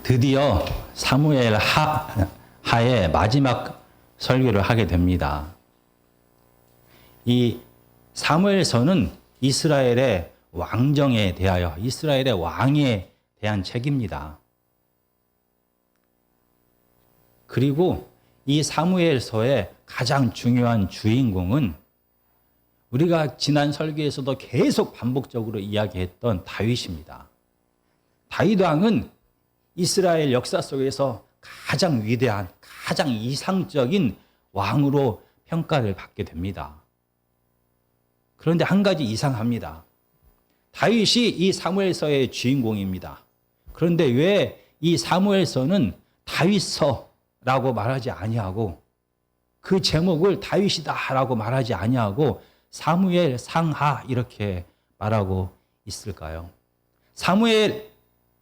드디어 사무엘 하의 마지막 설교를 하게 됩니다. 이 사무엘서는 이스라엘의 왕정에 대하여 이스라엘의 왕에 대한 책입니다. 그리고 이 사무엘서의 가장 중요한 주인공은 우리가 지난 설교에서도 계속 반복적으로 이야기했던 다윗입니다. 다윗 왕은 이스라엘 역사 속에서 가장 위대한, 가장 이상적인 왕으로 평가를 받게 됩니다. 그런데 한 가지 이상합니다. 다윗이 이 사무엘서의 주인공입니다. 그런데 왜 이 사무엘서는 다윗서라고 말하지 아니하고 그 제목을 다윗이다라고 말하지 아니하고 사무엘 상하 이렇게 말하고 있을까요? 사무엘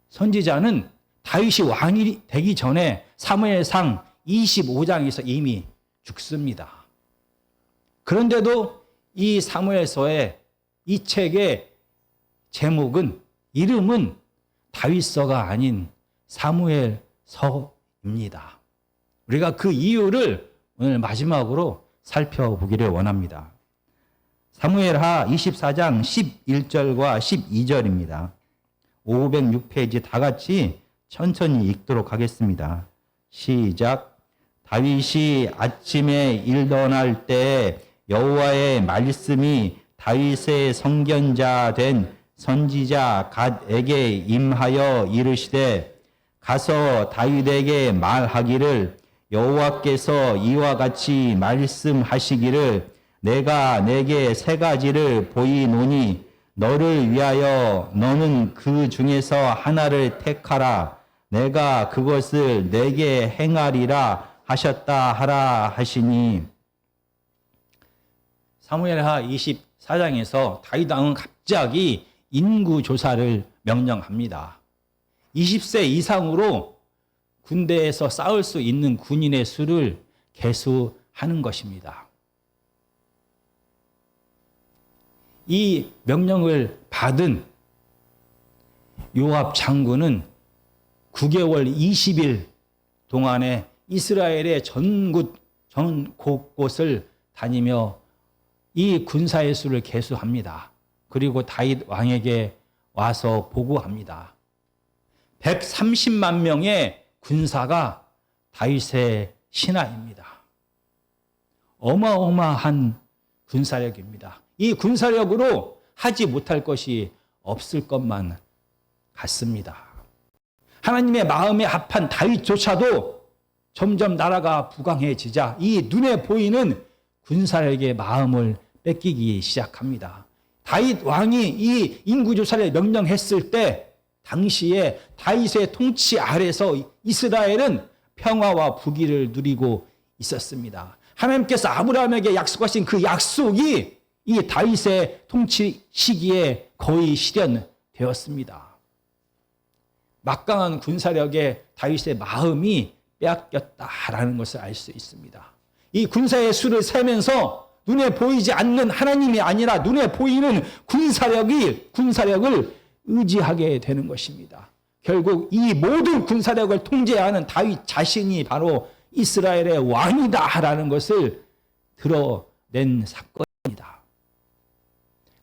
선지자는 다윗이 왕이 되기 전에 사무엘상 25장에서 이미 죽습니다. 그런데도 이 사무엘서의 이 책의 제목은 이름은 다윗서가 아닌 사무엘서입니다. 우리가 그 이유를 오늘 마지막으로 살펴보기를 원합니다. 사무엘하 24장 11절과 12절입니다. 506페이지 다 같이 천천히 읽도록 하겠습니다. 시작. 다윗이 아침에 일어날 때 여호와의 말씀이 다윗의 선견자 된 선지자 갓에게 임하여 이르시되 가서 다윗에게 말하기를 여호와께서 이와 같이 말씀하시기를 내가 내게 세 가지를 보이노니 너를 위하여 너는 그 중에서 하나를 택하라. 내가 그것을 내게 행하리라 하셨다 하라 하시니. 사무엘하 24장에서 다윗 왕은 갑자기 인구 조사를 명령합니다. 20세 이상으로 군대에서 싸울 수 있는 군인의 수를 계수하는 것입니다. 이 명령을 받은 요압 장군은 9개월 20일 동안에 이스라엘의 전 곳곳을 다니며 이 군사의 수를 계수합니다. 그리고 다윗 왕에게 와서 보고합니다. 130만 명의 군사가 다윗의 신하입니다. 어마어마한 군사력입니다. 이 군사력으로 하지 못할 것이 없을 것만 같습니다. 하나님의 마음에 합한 다윗조차도 점점 나라가 부강해지자 이 눈에 보이는 군사력의 마음을 뺏기기 시작합니다. 다윗 왕이 이 인구조사를 명령했을 때 당시에 다윗의 통치 아래서 이스라엘은 평화와 부귀를 누리고 있었습니다. 하나님께서 아브라함에게 약속하신 그 약속이 이 다윗의 통치 시기에 거의 실현되었습니다. 막강한 군사력에 다윗의 마음이 빼앗겼다라는 것을 알 수 있습니다. 이 군사의 수를 세면서 눈에 보이지 않는 하나님이 아니라 눈에 보이는 군사력을 의지하게 되는 것입니다. 결국 이 모든 군사력을 통제하는 다윗 자신이 바로 이스라엘의 왕이다라는 것을 드러낸 사건입니다.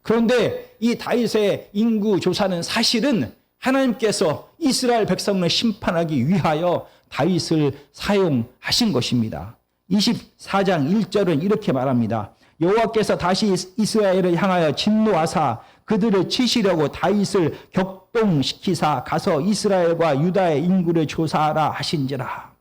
그런데 이 다윗의 인구 조사는 사실은 하나님께서 이스라엘 백성을 심판하기 위하여 다윗을 사용하신 것입니다. 24장 1절은 이렇게 말합니다. 여호와께서 다시 이스라엘을 향하여 진노하사 그들을 치시려고 다윗을 격동시키사 가서 이스라엘과 유다의 인구를 조사하라 하신지라.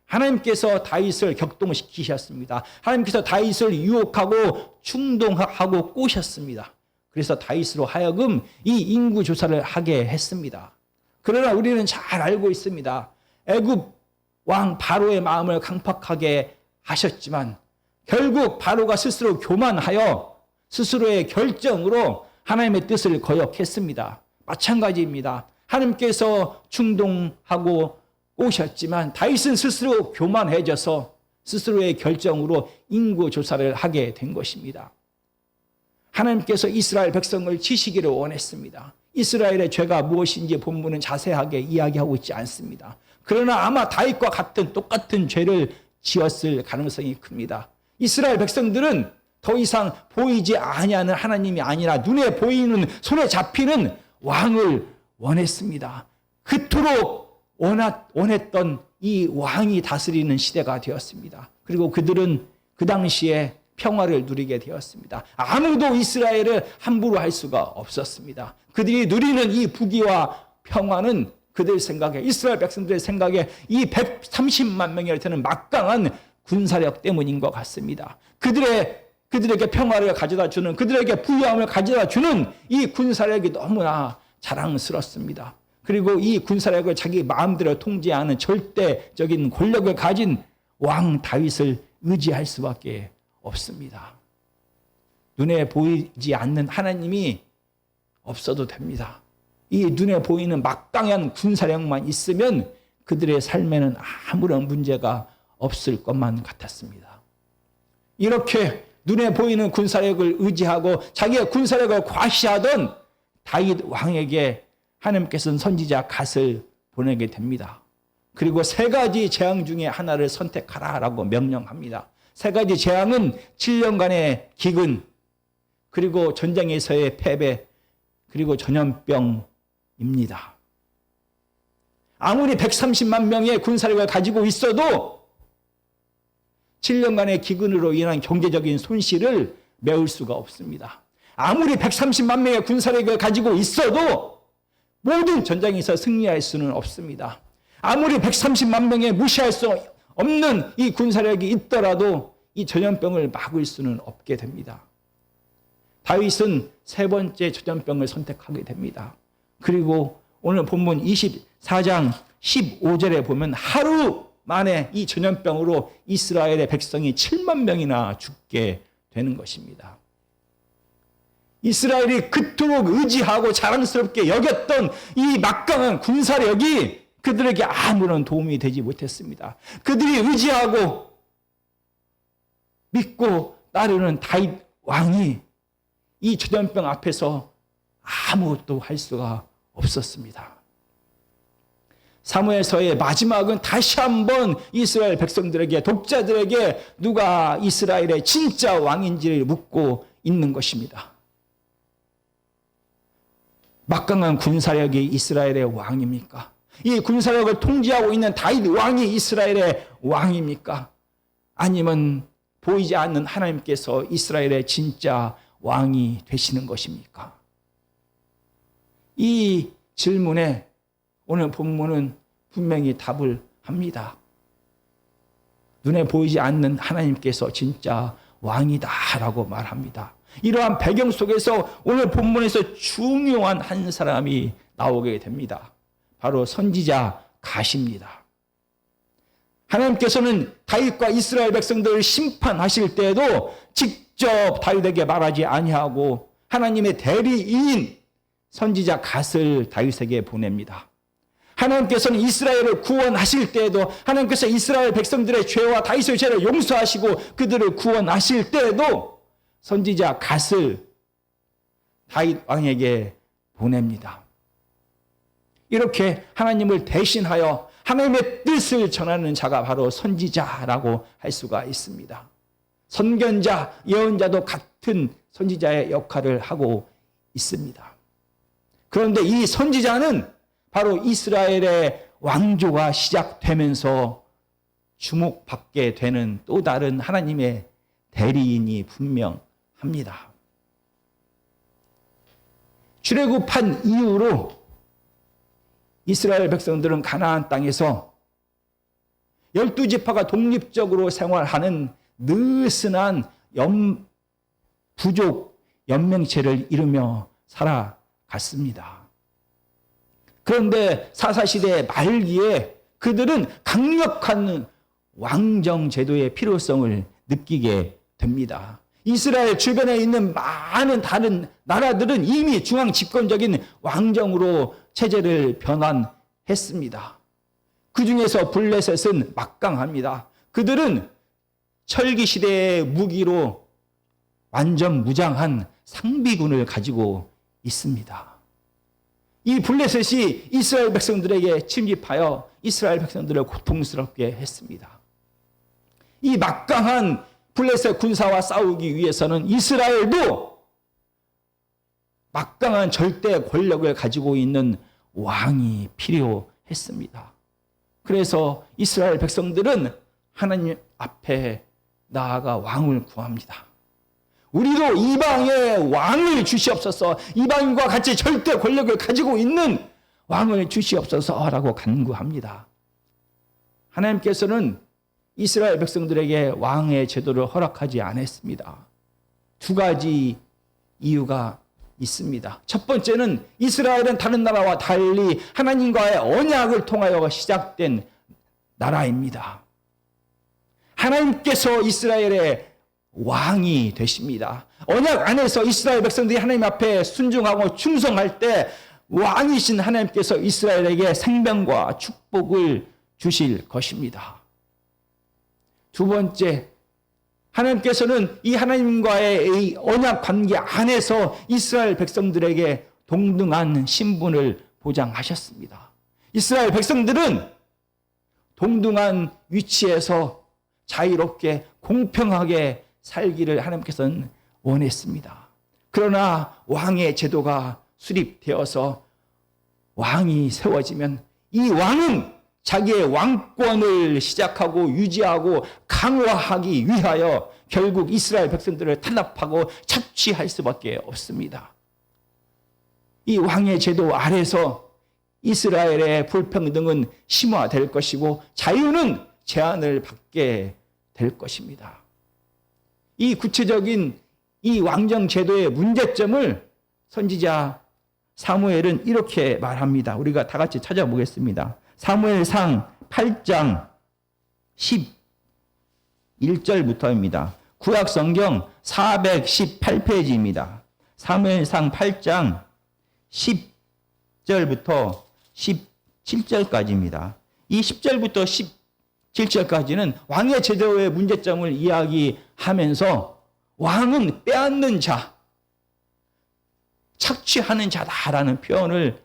하나님께서 다윗을 격동시키셨습니다. 하나님께서 다윗을 유혹하고 충동하고 꼬셨습니다. 그래서 다윗으로 하여금 이 인구 조사를 하게 했습니다. 그러나 우리는 잘 알고 있습니다. 애굽 왕 바로의 마음을 강팍하게 하셨지만 결국 바로가 스스로 교만하여 스스로의 결정으로 하나님의 뜻을 거역했습니다. 마찬가지입니다. 하나님께서 충동하고 오셨지만 다윗은 스스로 교만해져서 스스로의 결정으로 인구 조사를 하게 된 것입니다. 하나님께서 이스라엘 백성을 치시기를 원했습니다. 이스라엘의 죄가 무엇인지 본문은 자세하게 이야기하고 있지 않습니다. 그러나 아마 다윗과 똑같은 죄를 지었을 가능성이 큽니다. 이스라엘 백성들은 더 이상 보이지 아니하는 하나님이 아니라 눈에 보이는, 손에 잡히는 왕을 원했습니다. 그토록 원했던 이 왕이 다스리는 시대가 되었습니다. 그리고 그들은 그 당시에 평화를 누리게 되었습니다. 아무도 이스라엘을 함부로 할 수가 없었습니다. 그들이 누리는 이 부귀와 평화는 그들 생각에, 이스라엘 백성들의 생각에 이 130만 명이나 되는 막강한 군사력 때문인 것 같습니다. 그들에게 평화를 가져다 주는, 그들에게 부유함을 가져다 주는 이 군사력이 너무나 자랑스럽습니다. 그리고 이 군사력을 자기 마음대로 통제하는 절대적인 권력을 가진 왕 다윗을 의지할 수밖에 없습니다. 눈에 보이지 않는 하나님이 없어도 됩니다. 이 눈에 보이는 막강한 군사력만 있으면 그들의 삶에는 아무런 문제가 없을 것만 같았습니다. 이렇게 눈에 보이는 군사력을 의지하고 자기의 군사력을 과시하던 다윗 왕에게 하나님께서는 선지자 갓을 보내게 됩니다. 그리고 세 가지 재앙 중에 하나를 선택하라라고 명령합니다. 세 가지 재앙은 7년간의 기근, 그리고 전쟁에서의 패배, 그리고 전염병입니다. 아무리 130만 명의 군사력을 가지고 있어도 7년간의 기근으로 인한 경제적인 손실을 메울 수가 없습니다. 아무리 130만 명의 군사력을 가지고 있어도 모든 전쟁에서 승리할 수는 없습니다. 아무리 130만 명의 무시할 수 없는 이 군사력이 있더라도 이 전염병을 막을 수는 없게 됩니다. 다윗은 세 번째 전염병을 선택하게 됩니다. 그리고 오늘 본문 24장 15절에 보면 하루 만에 이 전염병으로 이스라엘의 백성이 7만 명이나 죽게 되는 것입니다. 이스라엘이 그토록 의지하고 자랑스럽게 여겼던 이 막강한 군사력이 그들에게 아무런 도움이 되지 못했습니다. 그들이 의지하고 믿고 따르는 다윗 왕이 이 전염병 앞에서 아무것도 할 수가 없었습니다. 사무엘서의 마지막은 다시 한번 이스라엘 백성들에게, 독자들에게 누가 이스라엘의 진짜 왕인지를 묻고 있는 것입니다. 막강한 군사력이 이스라엘의 왕입니까? 이 군사력을 통제하고 있는 다윗 왕이 이스라엘의 왕입니까? 아니면 보이지 않는 하나님께서 이스라엘의 진짜 왕이 되시는 것입니까? 이 질문에 오늘 본문은 분명히 답을 합니다. 눈에 보이지 않는 하나님께서 진짜 왕이다라고 말합니다. 이러한 배경 속에서 오늘 본문에서 중요한 한 사람이 나오게 됩니다. 바로 선지자 갓입니다. 하나님께서는 다윗과 이스라엘 백성들을 심판하실 때에도 직접 다윗에게 말하지 아니하고 하나님의 대리인인 선지자 갓을 다윗에게 보냅니다. 하나님께서는 이스라엘을 구원하실 때에도, 하나님께서 이스라엘 백성들의 죄와 다윗의 죄를 용서하시고 그들을 구원하실 때에도 선지자 갓을 다윗 왕에게 보냅니다. 이렇게 하나님을 대신하여 하나님의 뜻을 전하는 자가 바로 선지자라고 할 수가 있습니다. 선견자, 예언자도 같은 선지자의 역할을 하고 있습니다. 그런데 이 선지자는 바로 이스라엘의 왕조가 시작되면서 주목받게 되는 또 다른 하나님의 대리인이 분명합니다. 출애굽한 이후로 이스라엘 백성들은 가나안 땅에서 12지파가 독립적으로 생활하는 느슨한 부족 연맹체를 이루며 살아갔습니다. 그런데 사사시대 말기에 그들은 강력한 왕정제도의 필요성을 느끼게 됩니다. 이스라엘 주변에 있는 많은 다른 나라들은 이미 중앙 집권적인 왕정으로 체제를 변환했습니다. 그 중에서 블레셋은 막강합니다. 그들은 철기시대의 무기로 완전 무장한 상비군을 가지고 있습니다. 이 블레셋이 이스라엘 백성들에게 침입하여 이스라엘 백성들을 고통스럽게 했습니다. 이 막강한 블레셋 군사와 싸우기 위해서는 이스라엘도 막강한 절대 권력을 가지고 있는 왕이 필요했습니다. 그래서 이스라엘 백성들은 하나님 앞에 나아가 왕을 구합니다. 우리도 이방의 왕을 주시옵소서, 이방인과 같이 절대 권력을 가지고 있는 왕을 주시옵소서라고 간구합니다. 하나님께서는 이스라엘 백성들에게 왕의 제도를 허락하지 않았습니다. 두 가지 이유가 있습니다. 첫 번째는 이스라엘은 다른 나라와 달리 하나님과의 언약을 통하여 시작된 나라입니다. 하나님께서 이스라엘의 왕이 되십니다. 언약 안에서 이스라엘 백성들이 하나님 앞에 순종하고 충성할 때 왕이신 하나님께서 이스라엘에게 생명과 축복을 주실 것입니다. 두 번째, 하나님께서는 이 하나님과의 언약 관계 안에서 이스라엘 백성들에게 동등한 신분을 보장하셨습니다. 이스라엘 백성들은 동등한 위치에서 자유롭게 공평하게 살기를 하나님께서는 원했습니다. 그러나 왕의 제도가 수립되어서 왕이 세워지면 이 왕은 자기의 왕권을 시작하고 유지하고 강화하기 위하여 결국 이스라엘 백성들을 탄압하고 착취할 수밖에 없습니다. 이 왕의 제도 아래서 이스라엘의 불평등은 심화될 것이고 자유는 제한을 받게 될 것입니다. 이 구체적인 이 왕정 제도의 문제점을 선지자 사무엘은 이렇게 말합니다. 우리가 다 같이 찾아보겠습니다. 사무엘상 8장 11절부터입니다. 구약성경 418페이지입니다. 사무엘상 8장 10절부터 17절까지입니다. 이 10절부터 17절까지는 왕의 제도의 문제점을 이야기하면서 왕은 빼앗는 자, 착취하는 자다라는 표현을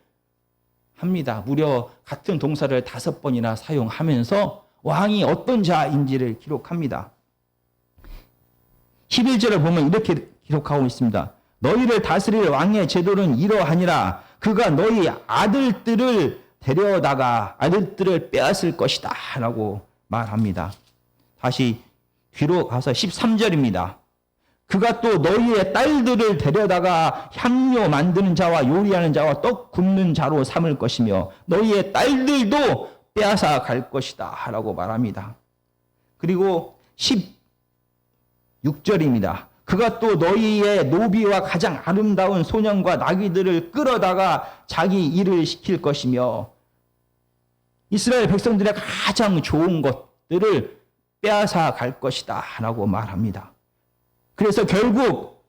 합니다. 무려 같은 동사를 5번이나 사용하면서 왕이 어떤 자인지를 기록합니다. 11절을 보면 이렇게 기록하고 있습니다. 너희를 다스릴 왕의 제도는 이러하니라. 그가 너희 아들들을 데려다가 아들들을 빼앗을 것이다 라고 말합니다. 다시 뒤로 가서 13절입니다. 그가 또 너희의 딸들을 데려다가 향료 만드는 자와 요리하는 자와 떡 굽는 자로 삼을 것이며 너희의 딸들도 빼앗아 갈 것이다 라고 말합니다. 그리고 16절입니다. 그가 또 너희의 노비와 가장 아름다운 소년과 나귀들을 끌어다가 자기 일을 시킬 것이며 이스라엘 백성들의 가장 좋은 것들을 빼앗아 갈 것이다 라고 말합니다. 그래서 결국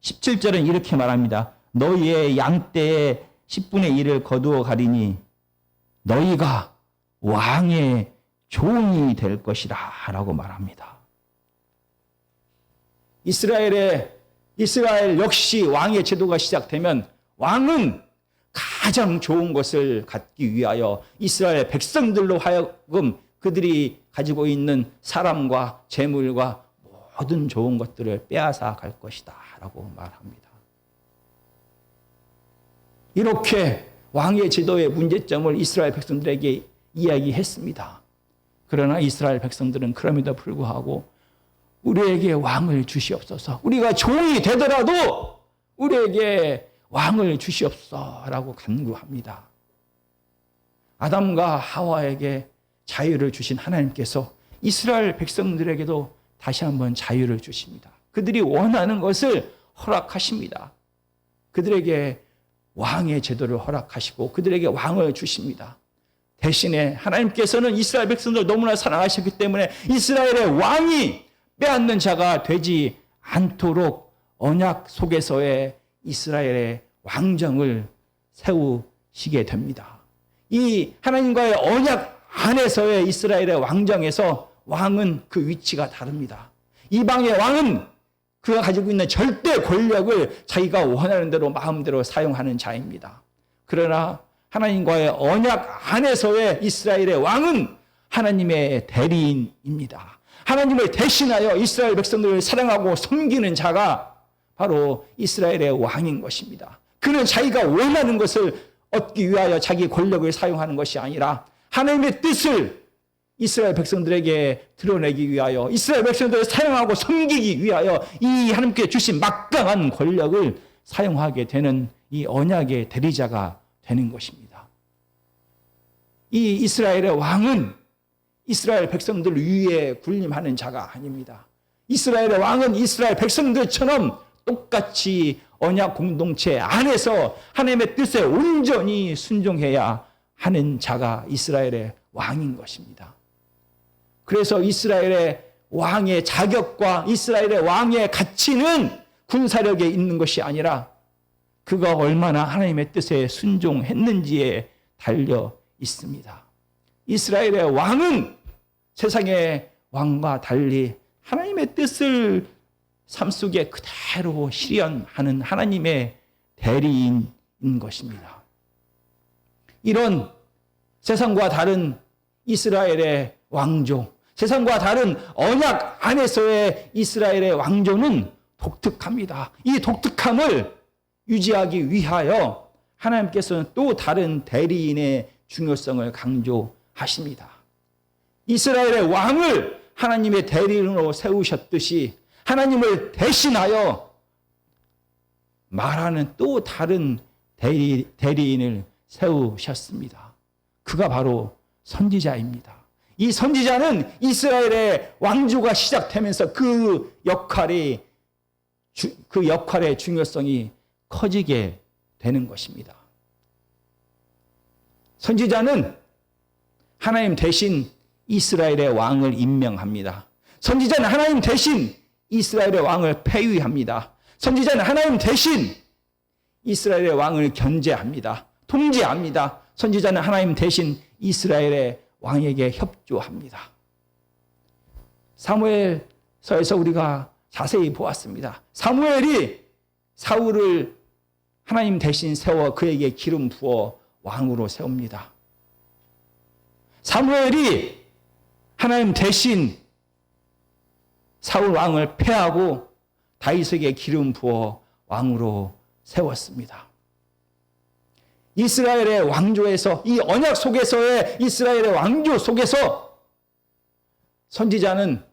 17절은 이렇게 말합니다. 너희의 양떼의 10분의 1을 거두어 가리니 너희가 왕의 종이 될 것이다 라고 말합니다. 이스라엘 역시 왕의 제도가 시작되면 왕은 가장 좋은 것을 갖기 위하여 이스라엘 백성들로 하여금 그들이 가지고 있는 사람과 재물과 모든 좋은 것들을 빼앗아 갈 것이다 라고 말합니다. 이렇게 왕의 제도의 문제점을 이스라엘 백성들에게 이야기했습니다. 그러나 이스라엘 백성들은 그럼에도 불구하고 우리에게 왕을 주시옵소서, 우리가 종이 되더라도 우리에게 왕을 주시옵소서라고 간구합니다. 아담과 하와에게 자유를 주신 하나님께서 이스라엘 백성들에게도 다시 한번 자유를 주십니다. 그들이 원하는 것을 허락하십니다. 그들에게 왕의 제도를 허락하시고 그들에게 왕을 주십니다. 대신에 하나님께서는 이스라엘 백성들을 너무나 사랑하셨기 때문에 이스라엘의 왕이 빼앗는 자가 되지 않도록 언약 속에서의 이스라엘의 왕정을 세우시게 됩니다. 이 하나님과의 언약 안에서의 이스라엘의 왕정에서 왕은 그 위치가 다릅니다. 이방의 왕은 그가 가지고 있는 절대 권력을 자기가 원하는 대로 마음대로 사용하는 자입니다. 그러나 하나님과의 언약 안에서의 이스라엘의 왕은 하나님의 대리인입니다. 하나님을 대신하여 이스라엘 백성들을 사랑하고 섬기는 자가 바로 이스라엘의 왕인 것입니다. 그는 자기가 원하는 것을 얻기 위하여 자기 권력을 사용하는 것이 아니라 하나님의 뜻을 이스라엘 백성들에게 드러내기 위하여 이스라엘 백성들을 사랑하고 섬기기 위하여 이 하나님께 주신 막강한 권력을 사용하게 되는 이 언약의 대리자가 되는 것입니다. 이 이스라엘의 왕은 이스라엘 백성들 위에 군림하는 자가 아닙니다. 이스라엘의 왕은 이스라엘 백성들처럼 똑같이 언약 공동체 안에서 하나님의 뜻에 온전히 순종해야 하는 자가 이스라엘의 왕인 것입니다. 그래서 이스라엘의 왕의 자격과 이스라엘의 왕의 가치는 군사력에 있는 것이 아니라 그가 얼마나 하나님의 뜻에 순종했는지에 달려 있습니다. 이스라엘의 왕은 세상의 왕과 달리 하나님의 뜻을 삶 속에 그대로 실현하는 하나님의 대리인인 것입니다. 이런 세상과 다른 이스라엘의 왕조, 세상과 다른 언약 안에서의 이스라엘의 왕조는 독특합니다. 이 독특함을 유지하기 위하여 하나님께서는 또 다른 대리인의 중요성을 강조하십니다. 이스라엘의 왕을 하나님의 대리인으로 세우셨듯이 하나님을 대신하여 말하는 또 다른 대리인을 세우셨습니다. 그가 바로 선지자입니다. 이 선지자는 이스라엘의 왕조가 시작되면서 그 역할의 중요성이 커지게 되는 것입니다. 선지자는 하나님 대신 이스라엘의 왕을 임명합니다. 선지자는 하나님 대신 이스라엘의 왕을 폐위합니다. 선지자는 하나님 대신 이스라엘의 왕을 견제합니다. 통제합니다. 선지자는 하나님 대신 이스라엘의 왕에게 협조합니다. 사무엘서에서 우리가 자세히 보았습니다. 사무엘이 사울을 하나님 대신 세워 그에게 기름 부어 왕으로 세웁니다. 사무엘이 하나님 대신 사울 왕을 패하고 다윗에게 기름 부어 왕으로 세웠습니다. 이스라엘의 왕조에서 이 언약 속에서의 이스라엘의 왕조 속에서 선지자는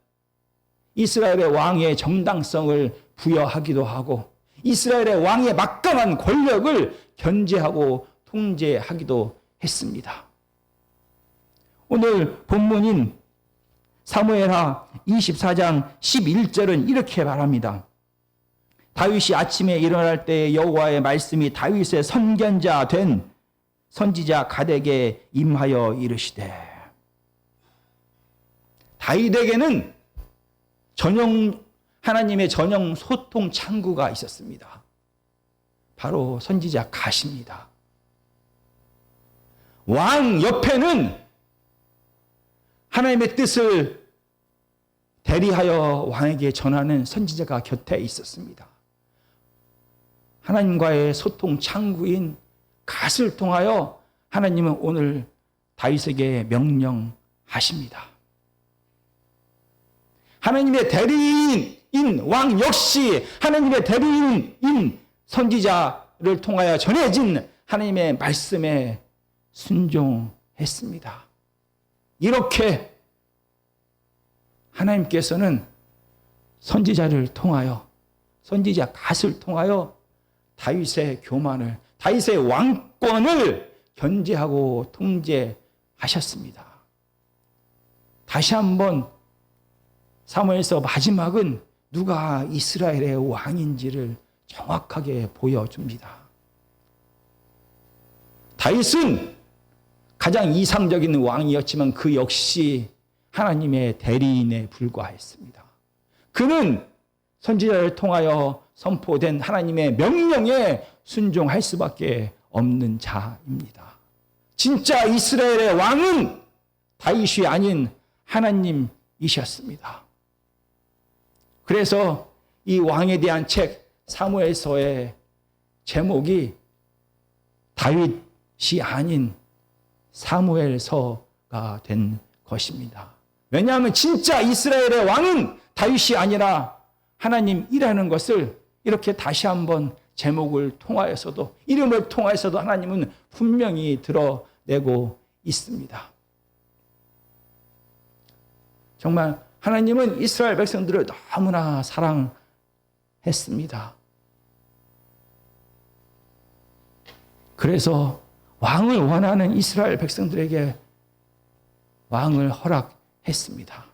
이스라엘의 왕의 정당성을 부여하기도 하고 이스라엘의 왕의 막강한 권력을 견제하고 통제하기도 했습니다. 오늘 본문인 사무엘하 24장 11절은 이렇게 말합니다. 다윗이 아침에 일어날 때 여호와의 말씀이 다윗의 선견자 된 선지자 갓에게 임하여 이르시되. 다윗에게는 하나님의 전용 소통 창구가 있었습니다. 바로 선지자 갓입니다. 왕 옆에는 하나님의 뜻을 대리하여 왕에게 전하는 선지자가 곁에 있었습니다. 하나님과의 소통 창구인 갓을 통하여 하나님은 오늘 다윗에게 명령하십니다. 하나님의 대리인인 왕 역시 하나님의 대리인인 선지자를 통하여 전해진 하나님의 말씀에 순종했습니다. 이렇게 하나님께서는 선지자를 통하여 선지자 갓을 통하여 다윗의 교만을 다윗의 왕권을 견제하고 통제하셨습니다. 다시 한번 사무엘서 마지막은 누가 이스라엘의 왕인지를 정확하게 보여줍니다. 다윗은 가장 이상적인 왕이었지만 그 역시 하나님의 대리인에 불과했습니다. 그는 선지자를 통하여 선포된 하나님의 명령에 순종할 수밖에 없는 자입니다. 진짜 이스라엘의 왕은 다윗이 아닌 하나님이셨습니다. 그래서 이 왕에 대한 책 사무엘서의 제목이 다윗이 아닌 사무엘서가 된 것입니다. 왜냐하면 진짜 이스라엘의 왕은 다윗이 아니라 하나님이라는 것을 이렇게 다시 한번 제목을 통하여서도, 이름을 통하여서도 하나님은 분명히 드러내고 있습니다. 정말 하나님은 이스라엘 백성들을 너무나 사랑했습니다. 그래서 왕을 원하는 이스라엘 백성들에게 왕을 허락했습니다.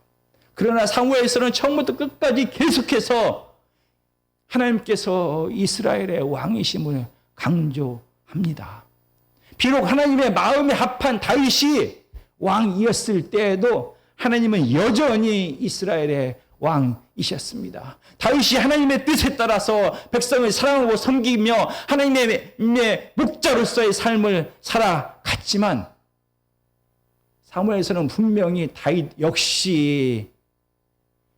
그러나 사무엘서는 처음부터 끝까지 계속해서 하나님께서 이스라엘의 왕이심을 강조합니다. 비록 하나님의 마음에 합한 다윗이 왕이었을 때에도 하나님은 여전히 이스라엘의 왕이셨습니다. 다윗이 하나님의 뜻에 따라서 백성을 사랑하고 섬기며 하나님의 목자로서의 삶을 살아갔지만 사무엘서는 분명히 다윗 역시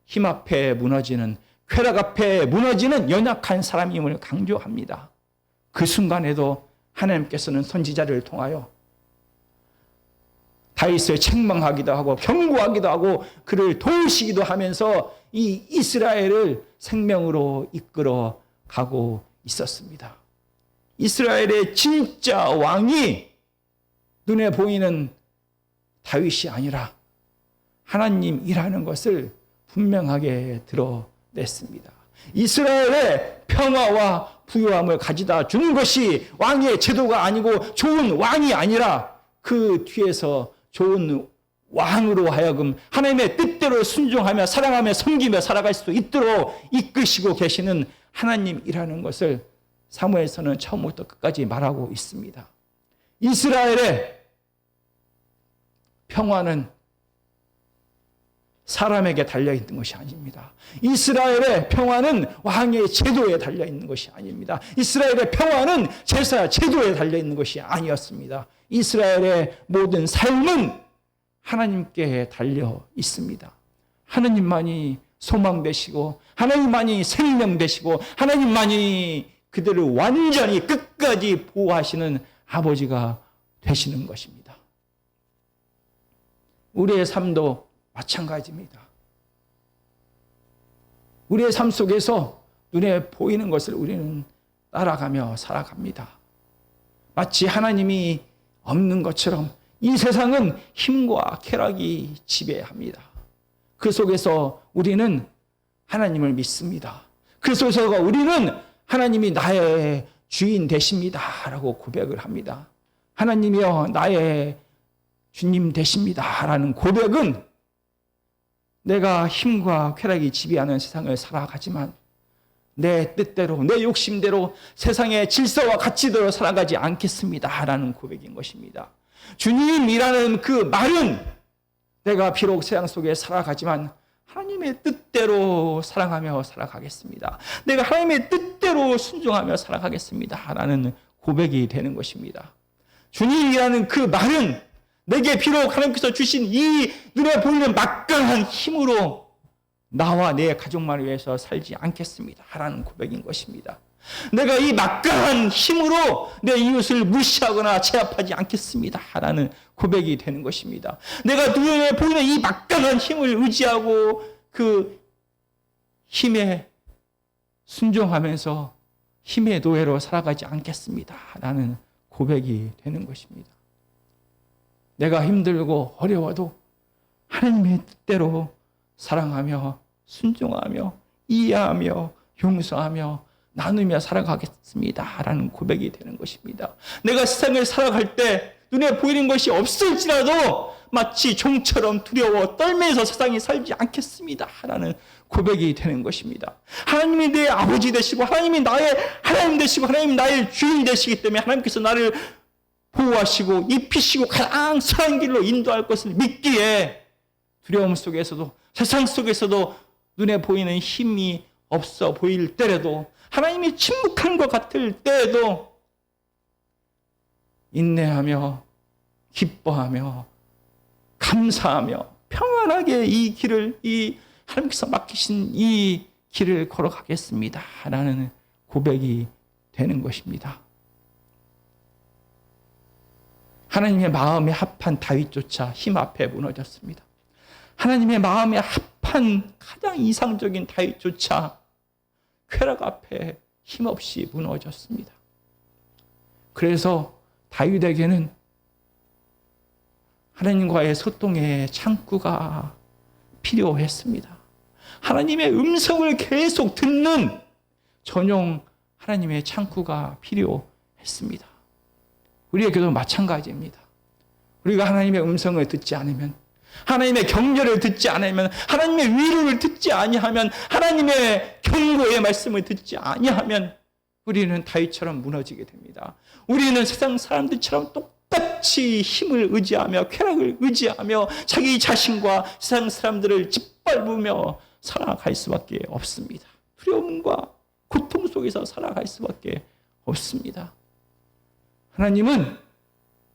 힘 앞에 무너지는, 쾌락 앞에 무너지는 연약한 사람임을 강조합니다. 그 순간에도 하나님께서는 선지자를 통하여 다윗을 책망하기도 하고 경고하기도 하고 그를 도우시기도 하면서 이 이스라엘을 생명으로 이끌어 가고 있었습니다. 이스라엘의 진짜 왕이 눈에 보이는 다윗이 아니라 하나님이라는 것을 분명하게 드러냈습니다. 이스라엘의 평화와 부유함을 가져다 주는 것이 왕의 제도가 아니고 좋은 왕이 아니라 그 뒤에서 좋은 왕으로 하여금 하나님의 뜻대로 순종하며 사랑하며 섬기며 살아갈 수 있도록 이끄시고 계시는 하나님이라는 것을 사무엘서는 처음부터 끝까지 말하고 있습니다. 이스라엘의 평화는 사람에게 달려있는 것이 아닙니다. 이스라엘의 평화는 왕의 제도에 달려있는 것이 아닙니다. 이스라엘의 평화는 제사 제도에 달려있는 것이 아니었습니다. 이스라엘의 모든 삶은 하나님께 달려 있습니다. 하나님만이 소망 되시고 하나님만이 생명 되시고 하나님만이 그들을 완전히 끝까지 보호하시는 아버지가 되시는 것입니다. 우리의 삶도 마찬가지입니다. 우리의 삶 속에서 눈에 보이는 것을 우리는 따라가며 살아갑니다. 마치 하나님이 없는 것처럼 이 세상은 힘과 쾌락이 지배합니다. 그 속에서 우리는 하나님을 믿습니다. 그 속에서 우리는 하나님이 나의 주인 되십니다 라고 고백을 합니다. 하나님이여 나의 주님 되십니다 라는 고백은 내가 힘과 쾌락이 지배하는 세상을 살아가지만 내 뜻대로 내 욕심대로 세상의 질서와 가치대로 살아가지 않겠습니다 라는 고백인 것입니다. 주님이라는 그 말은 내가 비록 세상 속에 살아가지만 하나님의 뜻대로 사랑하며 살아가겠습니다. 내가 하나님의 뜻대로 순종하며 살아가겠습니다 라는 고백이 되는 것입니다. 주님이라는 그 말은 내게 비록 하나님께서 주신 이 눈에 보이는 막강한 힘으로 나와 내 가족만을 위해서 살지 않겠습니다 라는 고백인 것입니다. 내가 이 막강한 힘으로 내 이웃을 무시하거나 제압하지 않겠습니다 라는 고백이 되는 것입니다. 내가 눈에 보이는 이 막강한 힘을 의지하고 그 힘에 순종하면서 힘의 노예로 살아가지 않겠습니다 라는 고백이 되는 것입니다. 내가 힘들고 어려워도 하나님의 뜻대로 사랑하며 순종하며 이해하며 용서하며 나누며 살아가겠습니다 라는 고백이 되는 것입니다. 내가 세상을 살아갈 때 눈에 보이는 것이 없을지라도 마치 종처럼 두려워 떨면서 세상에 살지 않겠습니다 라는 고백이 되는 것입니다. 하나님이 내 아버지 되시고 하나님이 나의 하나님 되시고 하나님이 나의 주인 되시기 때문에 하나님께서 나를 보호하시고 입히시고 가장 선한 길로 인도할 것을 믿기에 두려움 속에서도 세상 속에서도 눈에 보이는 힘이 없어 보일 때라도 하나님이 침묵한 것 같을 때에도 인내하며 기뻐하며 감사하며 평안하게 이 길을 이 하나님께서 맡기신 이 길을 걸어가겠습니다 라는 고백이 되는 것입니다. 하나님의 마음에 합한 다윗조차 힘 앞에 무너졌습니다. 하나님의 마음에 합한 가장 이상적인 다윗조차 쾌락 앞에 힘없이 무너졌습니다. 그래서 다윗에게는 하나님과의 소통의 창구가 필요했습니다. 하나님의 음성을 계속 듣는 전용 하나님의 창구가 필요했습니다. 우리에게도 마찬가지입니다. 우리가 하나님의 음성을 듣지 않으면, 하나님의 격려를 듣지 않으면, 하나님의 위로를 듣지 아니하면, 하나님의 경고의 말씀을 듣지 아니하면 우리는 다윗처럼 무너지게 됩니다. 우리는 세상 사람들처럼 똑같이 힘을 의지하며 쾌락을 의지하며 자기 자신과 세상 사람들을 짓밟으며 살아갈 수밖에 없습니다. 두려움과 고통 속에서 살아갈 수밖에 없습니다. 하나님은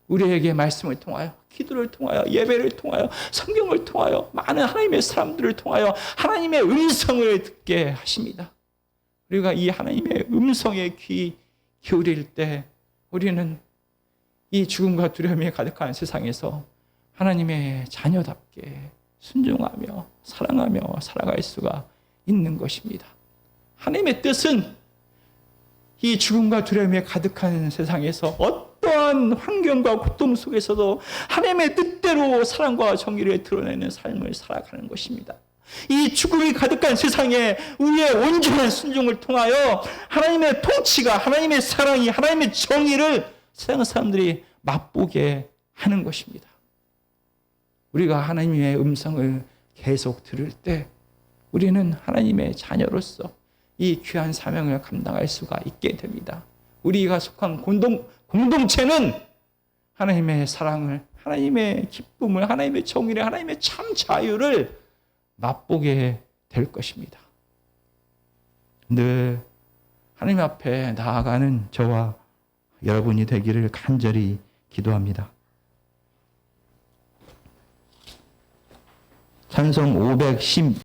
우리에게 말씀을 통하여, 기도를 통하여, 예배를 통하여, 성경을 통하여, 많은 하나님의 사람들을 통하여 하나님의 음성을 듣게 하십니다. 우리가 이 하나님의 음성에 귀 기울일 때 우리는 이 죽음과 두려움이 가득한 세상에서 하나님의 자녀답게 순종하며 사랑하며 살아갈 수가 있는 것입니다. 하나님의 뜻은 이 죽음과 두려움이 가득한 세상에서 어떠한 환경과 고통 속에서도 하나님의 뜻대로 사랑과 정의를 드러내는 삶을 살아가는 것입니다. 이 죽음이 가득한 세상에 우리의 온전한 순종을 통하여 하나님의 통치가, 하나님의 사랑이, 하나님의 정의를 세상 사람들이 맛보게 하는 것입니다. 우리가 하나님의 음성을 계속 들을 때 우리는 하나님의 자녀로서 이 귀한 사명을 감당할 수가 있게 됩니다. 우리가 속한 공동체는 하나님의 사랑을, 하나님의 기쁨을, 하나님의 정의를, 하나님의 참 자유를 맛보게 될 것입니다. 늘 하나님 앞에 나아가는 저와 여러분이 되기를 간절히 기도합니다. 찬송 510